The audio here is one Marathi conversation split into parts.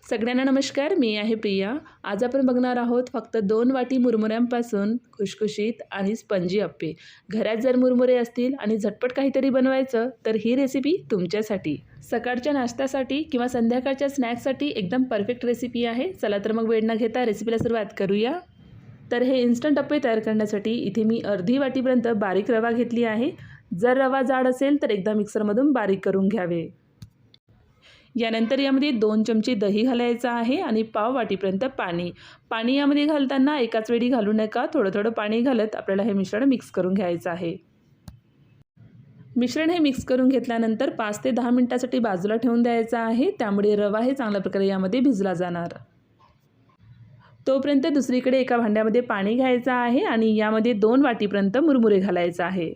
सगळ्यांना नमस्कार. मी आहे प्रिया. आज आपण बघणार आहोत फक्त 2 वाटी मुरमुऱ्यांपासून खुशखुशीत आणि स्पंजी अप्पे. घरात जर मुरमुरे असतील आणि झटपट काहीतरी बनवायचं तर ही रेसिपी तुमच्यासाठी. सकाळच्या नाश्त्यासाठी किंवा संध्याकाळच्या स्नॅक्ससाठी एकदम परफेक्ट रेसिपी आहे. चला तर मग वेळ न घेता रेसिपीला सुरुवात करूया. तर हे इन्स्टंट अप्पे तयार करण्यासाठी इथे मी अर्धी वाटीपर्यंत बारीक रवा घेतली आहे. जर रवा जाड असेल तर एकदा मिक्सरमधून बारीक करून घ्यावे. यानंतर यामध्ये 2 चमचे दही घालायचं आहे आणि पाव वाटीपर्यंत पाणी यामध्ये घालताना एकाच वेळी घालू नका. थोडं थोडं पाणी घालत आपल्याला हे मिश्रण मिक्स करून घ्यायचं आहे. मिश्रण हे मिक्स करून घेतल्यानंतर 5 ते 10 मिनिटांसाठी बाजूला ठेवून द्यायचं आहे. त्यामुळे रवा हे चांगल्या प्रकारे यामध्ये भिजला जाणार. तोपर्यंत दुसरीकडे एका भांड्यामध्ये पाणी घ्यायचं आहे आणि यामध्ये 2 वाटीपर्यंत मुरमुरे घालायचं आहे.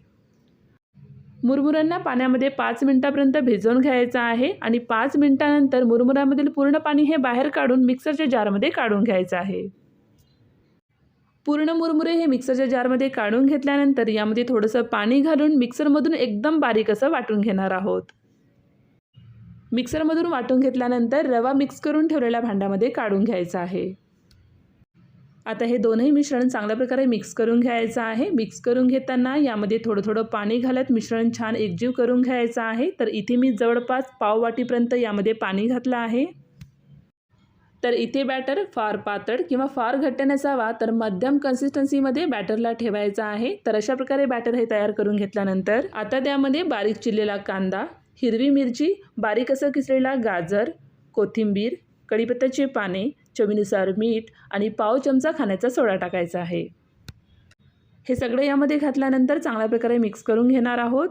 मुरमुऱ्यांना पाण्यामध्ये 5 मिनिटांपर्यंत भिजवून घ्यायचं आहे आणि 5 मिनिटांनंतर मुरमुऱ्यामधील पूर्ण पाणी हे बाहेर काढून मिक्सरच्या जारमध्ये काढून घ्यायचं आहे. पूर्ण मुरमुरे हे मिक्सरच्या जारमध्ये काढून घेतल्यानंतर यामध्ये थोडंसं पाणी घालून मिक्सरमधून एकदम बारीक असं वाटून घेणार आहोत. मिक्सरमधून वाटून घेतल्यानंतर रवा मिक्स करून ठेवलेल्या भांड्यामध्ये काढून घ्यायचा आहे. आता हे दोनही मिश्रण चांगल्या प्रकारे मिक्स करून घ्यायचं आहे. मिक्स करून घेताना यामध्ये थोडं थोडं पाणी घालत मिश्रण छान एकजीव करून घ्यायचं आहे. तर इथे मी जवळपास पाव वाटीपर्यंत यामध्ये पाणी घातलं आहे. तर इथे बॅटर फार पातळ किंवा फार घट्ट नसावा, तर मध्यम कन्सिस्टन्सीमध्ये बॅटरला ठेवायचं आहे. तर अशा प्रकारे बॅटर हे तयार करून घेतल्यानंतर आता त्यामध्ये बारीक चिरलेला कांदा, हिरवी मिरची, बारीक असं किसलेला गाजर, कोथिंबीर, कढीपत्त्याची पाने, चवीनुसार मीठ आणि पाव चमचा खाण्याचा सोडा टाकायचा आहे. हे सगळं यामध्ये घातल्यानंतर चांगल्या प्रकारे मिक्स करून घेणार आहोत.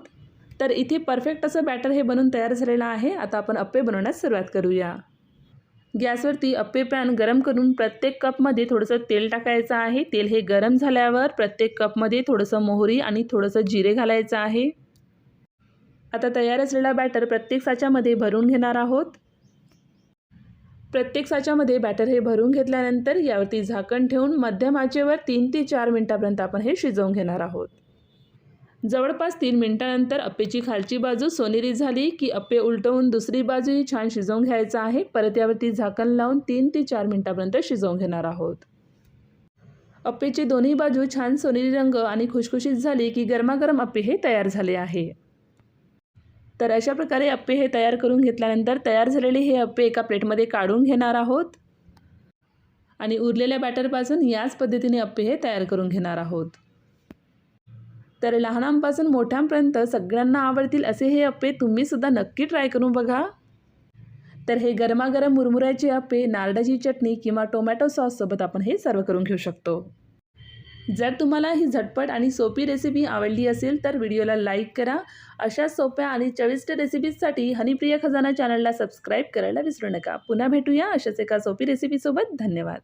तर इथे परफेक्ट असं बॅटर हे बनून तयार झालेलं आहे. आता आपण अप्पे बनवण्यास सुरुवात करूया. गॅसवरती अप्पे पॅन गरम करून प्रत्येक कपमध्ये थोडंसं तेल टाकायचं आहे. तेल हे गरम झाल्यावर प्रत्येक कपमध्ये थोडंसं मोहरी आणि थोडंसं जिरे घालायचं आहे. आता तयार असलेला बॅटर प्रत्येक साच्यामध्ये भरून घेणार आहोत. प्रत्येक साच्यामध्ये बॅटर हे भरून घेतल्यानंतर यावरती झाकण ठेवून मध्यम आचेवर 3 ते 4 मिनिटांपर्यंत आपण हे शिजवून घेणार आहोत. जवळपास 3 मिनिटांनंतर अप्पेची खालची बाजू सोनेरी झाली की अप्पे उलटवून दुसरी बाजूही छान शिजवून घ्यायचं आहे. परत यावरती झाकण लावून 3 ते 4 मिनिटांपर्यंत शिजवून घेणार आहोत. अप्पेची दोन्ही बाजू छान सोनेरी रंग आणि खुशखुशीत झाली की गरमागरम अप्पे हे तयार झाले आहे. तर अशा प्रकारे अप्पे हे तयार करून घेतल्यानंतर तयार झालेले हे अप्पे एका प्लेटमध्ये काढून घेणार आहोत आणि उरलेल्या बॅटरपासून याच पद्धतीने अप्पे हे तयार करून घेणार आहोत. तर लहानांपासून मोठ्यांपर्यंत सगळ्यांना आवडतील असे हे अप्पे तुम्हीसुद्धा नक्की ट्राय करून बघा. तर हे गरमागरम मुरमुऱ्याचे अप्पे नारळाची चटणी किंवा टोमॅटो सॉससोबत आपण हे सर्व करून घेऊ शकतो. जर तुम्हाला ही झटपट आणि सोपी रेसिपी आवडली असेल तर व्हिडिओला लाईक करा. अशा सोप्या आणि चविष्ट रेसिपीजसाठी हनीप्रिया खजाना चॅनलला सबस्क्राईब करायला विसरू नका. पुन्हा भेटूया अशाच एका सोपी रेसिपीसोबत. धन्यवाद.